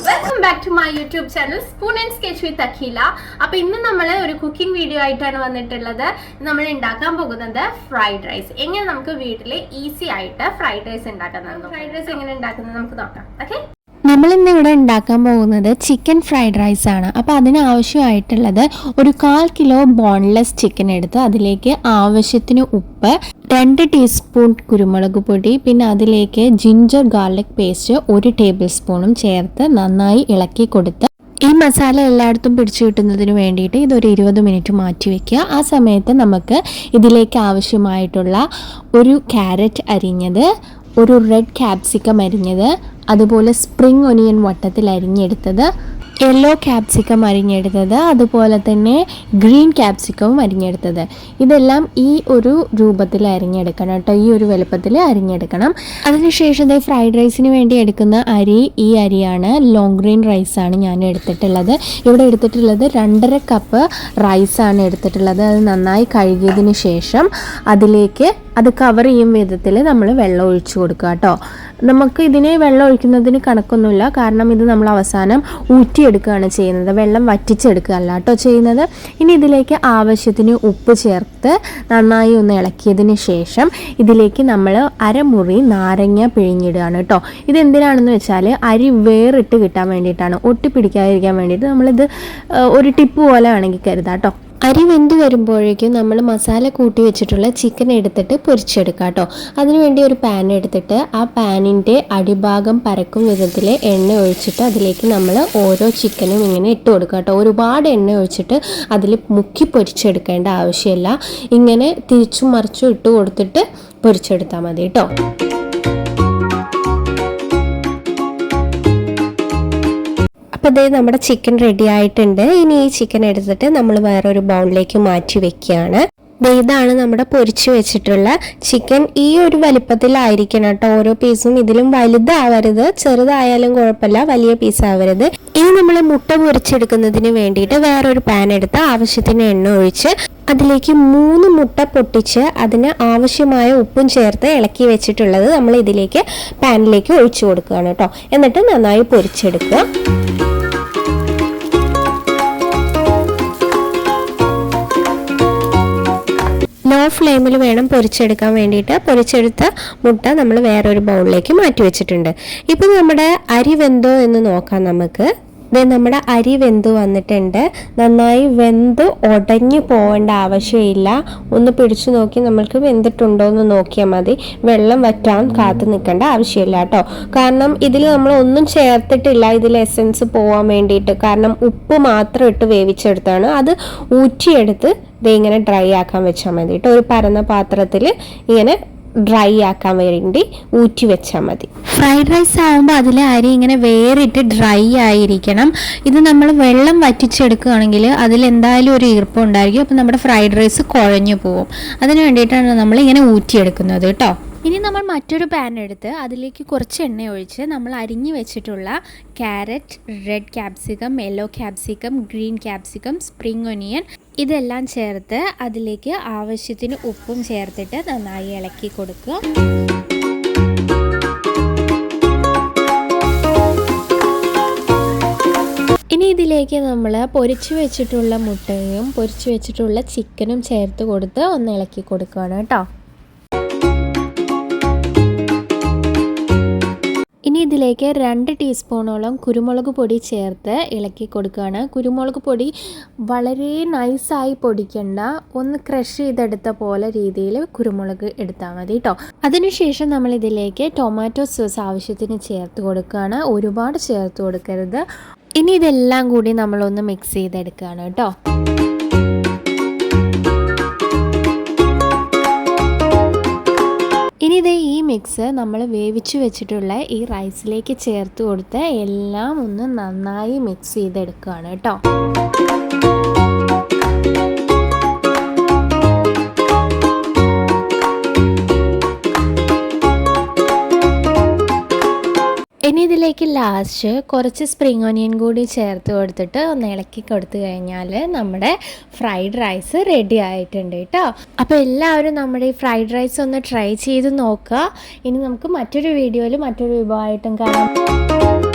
Welcome back to my YouTube channel spoon and sketch with Akhila. അപ്പൊ ഇന്ന് നമ്മൾ ഒരു കുക്കിംഗ് വീഡിയോ ആയിട്ടാണ് വന്നിട്ടുള്ളത്. നമ്മൾ ഉണ്ടാക്കാൻ പോകുന്നത് ഫ്രൈഡ് റൈസ്. എങ്ങനെ നമുക്ക് വീട്ടിൽ ഈസി ആയിട്ട് ഫ്രൈഡ് റൈസ് ഉണ്ടാക്കുന്നത്. ഫ്രൈഡ് റൈസ് എങ്ങനെ ഉണ്ടാക്കുന്നത് നമുക്ക് നോക്കാം. ഓക്കെ, നമ്മളിന്ന് ഇവിടെ ഉണ്ടാക്കാൻ പോകുന്നത് ചിക്കൻ ഫ്രൈഡ് റൈസ് ആണ്. അപ്പോൾ അതിനാവശ്യമായിട്ടുള്ളത് ഒരു 1/4 കിലോ ബോൺലെസ് ചിക്കൻ എടുത്ത് അതിലേക്ക് ആവശ്യത്തിന് ഉപ്പ്, 2 ടീസ്പൂൺ കുരുമുളക് പൊടി, പിന്നെ അതിലേക്ക് ജിഞ്ചർ ഗാർലിക് പേസ്റ്റ് 1 ടേബിൾ സ്പൂണും ചേർത്ത് നന്നായി ഇളക്കി കൊടുത്ത് ഈ മസാല എല്ലായിടത്തും പിടിച്ചു കിട്ടുന്നതിന് വേണ്ടിയിട്ട് ഇതൊരു 20 മിനിറ്റ് മാറ്റി വയ്ക്കുക. ആ സമയത്ത് നമുക്ക് ഇതിലേക്ക് ആവശ്യമായിട്ടുള്ള ഒരു ക്യാരറ്റ് അരിഞ്ഞത്, ഒരു റെഡ് ക്യാപ്സിക്കം അരിഞ്ഞത്, അതുപോലെ സ്പ്രിംഗ് ഒനിയൻ വട്ടത്തിൽ അരിഞ്ഞെടുത്തത്, യെല്ലോ ക്യാപ്സിക്കം അരിഞ്ഞെടുത്തത്, അതുപോലെ തന്നെ ഗ്രീൻ ക്യാപ്സിക്കവും അരിഞ്ഞെടുത്തത്, ഇതെല്ലാം ഈ ഒരു രൂപത്തിൽ അരിഞ്ഞെടുക്കണം കേട്ടോ, ഈ ഒരു വലുപ്പത്തിൽ അരിഞ്ഞെടുക്കണം. അതിനുശേഷം ഫ്രൈഡ് റൈസിന് വേണ്ടി എടുക്കുന്ന അരി ഈ അരിയാണ്, ലോങ് ഗ്രെയിൻ റൈസാണ് ഞാൻ എടുത്തിട്ടുള്ളത്. ഇവിടെ എടുത്തിട്ടുള്ളത് 2.5 കപ്പ് റൈസാണ് എടുത്തിട്ടുള്ളത്. അത് നന്നായി കഴുകിയതിന് ശേഷം അതിലേക്ക് അത് കവർ ചെയ്യും വിധത്തിൽ നമ്മൾ വെള്ളം ഒഴിച്ചു കൊടുക്കുക കേട്ടോ. നമുക്ക് ഇതിന് വെള്ളം ഒഴിക്കുന്നതിന് കണക്കൊന്നുമില്ല, കാരണം ഇത് നമ്മൾ അവസാനം ഊറ്റിയെടുക്കുകയാണ് ചെയ്യുന്നത്, വെള്ളം വറ്റിച്ചെടുക്കുകയല്ല കേട്ടോ ചെയ്യുന്നത്. ഇനി ഇതിലേക്ക് ആവശ്യത്തിന് ഉപ്പ് ചേർത്ത് നന്നായി ഒന്ന് ഇളക്കിയതിന് ശേഷം ഇതിലേക്ക് നമ്മൾ അരമുറി നാരങ്ങ പിഴിഞ്ഞിടുകയാണ് കേട്ടോ. ഇതെന്തിനാണെന്ന് വെച്ചാൽ അരി വേറിട്ട് കിട്ടാൻ വേണ്ടിയിട്ടാണ്, ഒട്ടിപ്പിടിക്കാതിരിക്കാൻ വേണ്ടിയിട്ട് നമ്മളിത് ഒരു ടിപ്പ് പോലെ വേണമെങ്കിൽ കരുതാം കേട്ടോ. അരി വെന്ത് വരുമ്പോഴേക്കും നമ്മൾ മസാല കൂട്ടി വെച്ചിട്ടുള്ള ചിക്കൻ എടുത്തിട്ട് പൊരിച്ചെടുക്കാം കേട്ടോ. അതിനുവേണ്ടി ഒരു പാൻ എടുത്തിട്ട് ആ പാനിൻ്റെ അടിഭാഗം പരക്കും വിധത്തിൽ എണ്ണ ഒഴിച്ചിട്ട് അതിലേക്ക് നമ്മൾ ഓരോ ചിക്കനും ഇങ്ങനെ ഇട്ട് കൊടുക്കുക കേട്ടോ. ഒരുപാട് എണ്ണ ഒഴിച്ചിട്ട് അതിൽ മുക്കി പൊരിച്ചെടുക്കേണ്ട ആവശ്യമില്ല, ഇങ്ങനെ തിരിച്ചും മറിച്ചും ഇട്ട് കൊടുത്തിട്ട് പൊരിച്ചെടുത്താൽ മതി കേട്ടോ. അപ്പോൾ ഇതേ നമ്മുടെ ചിക്കൻ റെഡി ആയിട്ടുണ്ട്. ഇനി ഈ ചിക്കൻ എടുത്തിട്ട് നമ്മൾ വേറൊരു ബൗളിലേക്ക് മാറ്റി വെക്കുകയാണ്. ഇതാണ് നമ്മുടെ പൊരിച്ചു വെച്ചിട്ടുള്ള ചിക്കൻ. ഈ ഒരു വലിപ്പത്തിലായിരിക്കണം കേട്ടോ ഓരോ പീസും, ഇതിലും വലുതാവരുത്, ചെറുതായാലും കുഴപ്പമില്ല, വലിയ പീസാവരുത്. ഇനി നമ്മൾ മുട്ട പൊരിച്ചെടുക്കുന്നതിന് വേണ്ടിയിട്ട് വേറൊരു പാൻ എടുത്ത് ആവശ്യത്തിന് എണ്ണ ഒഴിച്ച് അതിലേക്ക് 3 മുട്ട പൊട്ടിച്ച് അതിന് ആവശ്യമായ ഉപ്പും ചേർത്ത് ഇളക്കി വെച്ചിട്ടുള്ളത് നമ്മൾ ഇതിലേക്ക് പാനിലേക്ക് ഒഴിച്ചു കൊടുക്കുകയാണ് കേട്ടോ. എന്നിട്ട് നന്നായി പൊരിച്ചെടുക്കുക. ലോ ഫ്ലെയിമിൽ വേണം പൊരിച്ചെടുക്കാൻ വേണ്ടിയിട്ട്. പൊരിച്ചെടുത്ത മുട്ട നമ്മൾ വേറൊരു ബൗളിലേക്ക് മാറ്റി വെച്ചിട്ടുണ്ട്. ഇപ്പം നമ്മുടെ അരി വെന്തോ എന്ന് നോക്കാം നമുക്ക്. നമ്മുടെ അരി വെന്ത് വന്നിട്ടുണ്ട്. നന്നായി വെന്ത് ഉടഞ്ഞു പോകേണ്ട ആവശ്യമില്ല, ഒന്ന് പിടിച്ചു നോക്കി നമ്മൾക്ക് വെന്തിട്ടുണ്ടോ എന്ന് നോക്കിയാൽ മതി. വെള്ളം വറ്റാൻ കാത്തു നിൽക്കേണ്ട ആവശ്യമില്ല കേട്ടോ, കാരണം ഇതിൽ നമ്മൾ ഒന്നും ചേർത്തിട്ടില്ല ഇതിൽ എസൻസ് പോകാൻ വേണ്ടിയിട്ട്. കാരണം ഉപ്പ് മാത്രം ഇട്ട് വേവിച്ചെടുത്താണ്, അത് ഊറ്റിയെടുത്ത് ഇങ്ങനെ ഡ്രൈ ആക്കാൻ വെച്ചാൽ മതി കേട്ടോ. ഒരു പരന്ന പാത്രത്തിൽ ഇങ്ങനെ ഡ്രൈ ആക്കാൻ വേണ്ടി ഊറ്റി വെച്ചാൽ മതി. ഫ്രൈഡ് റൈസ് ആകുമ്പോൾ അതിൽ അരി ഇങ്ങനെ വേറിട്ട് ഡ്രൈ ആയിരിക്കണം. ഇത് നമ്മൾ വെള്ളം വറ്റിച്ചെടുക്കുകയാണെങ്കിൽ അതിൽ എന്തായാലും ഒരു ഈർപ്പം ഉണ്ടായിരിക്കും, അപ്പം നമ്മുടെ ഫ്രൈഡ് റൈസ് കുഴഞ്ഞു പോകും. അതിന് വേണ്ടിയിട്ടാണ് നമ്മൾ ഇങ്ങനെ ഊറ്റിയെടുക്കുന്നത് കേട്ടോ. ഇനി നമ്മൾ മറ്റൊരു പാൻ എടുത്ത് അതിലേക്ക് കുറച്ച് എണ്ണ ഒഴിച്ച് നമ്മൾ അരിഞ്ഞു വെച്ചിട്ടുള്ള carrot, red capsicum, yellow capsicum, green capsicum, spring onion ഇതെല്ലാം ചേർത്ത് അതിലേക്ക് ആവശ്യത്തിന് ഉപ്പും ചേർത്തിട്ട് നന്നായി ഇളക്കി കൊടുക്കുക. ഇനി ഇതിലേക്ക് നമ്മൾ പൊരിച്ചു വെച്ചിട്ടുള്ള മുട്ടയും പൊരിച്ചു വെച്ചിട്ടുള്ള ചിക്കനും ചേർത്ത് കൊടുത്ത് ഒന്ന് ഇളക്കി കൊടുക്കുകയാണ് കേട്ടോ. ഇനി ഇതിലേക്ക് 2 ടീസ്പൂണോളം കുരുമുളക് പൊടി ചേർത്ത് ഇളക്കി കൊടുക്കുകയാണ്. കുരുമുളക് പൊടി വളരെ നൈസായി പൊടിക്കണ്ട, ഒന്ന് ക്രഷ് ചെയ്തെടുത്ത പോലെ രീതിയിൽ കുരുമുളക് എടുത്താൽ മതി കേട്ടോ. അതിനുശേഷം നമ്മൾ ഇതിലേക്ക് ടൊമാറ്റോ സോസ് ആവശ്യത്തിന് ചേർത്ത് കൊടുക്കുകയാണ്, ഒരുപാട് ചേർത്ത് കൊടുക്കരുത്. ഇനി ഇതെല്ലാം കൂടി നമ്മളൊന്ന് മിക്സ് ചെയ്തെടുക്കുകയാണ് കേട്ടോ. ഇനി ഈ മിക്സ് നമ്മൾ വേവിച്ചു വെച്ചിട്ടുള്ള ഈ റൈസിലേക്ക് ചേർത്ത് കൊടുത്ത് എല്ലാം ഒന്ന് നന്നായി മിക്സ് ചെയ്തെടുക്കുകയാണ് കേട്ടോ. ഇനി ഇനി ഇതിലേക്ക് ലാസ്റ്റ് കുറച്ച് സ്പ്രിംഗ് ഓനിയൻ കൂടി ചേർത്ത് കൊടുത്തിട്ട് ഒന്ന് ഇളക്കി കൊടുത്തു കഴിഞ്ഞാൽ നമ്മുടെ ഫ്രൈഡ് റൈസ് റെഡി ആയിട്ടുണ്ട് കേട്ടോ. അപ്പോൾ എല്ലാവരും നമ്മുടെ ഈ ഫ്രൈഡ് റൈസ് ഒന്ന് ട്രൈ ചെയ്ത് നോക്കുക. ഇനി നമുക്ക് മറ്റൊരു വീഡിയോയിൽ മറ്റൊരു വിഭവമായിട്ടും കാണാം.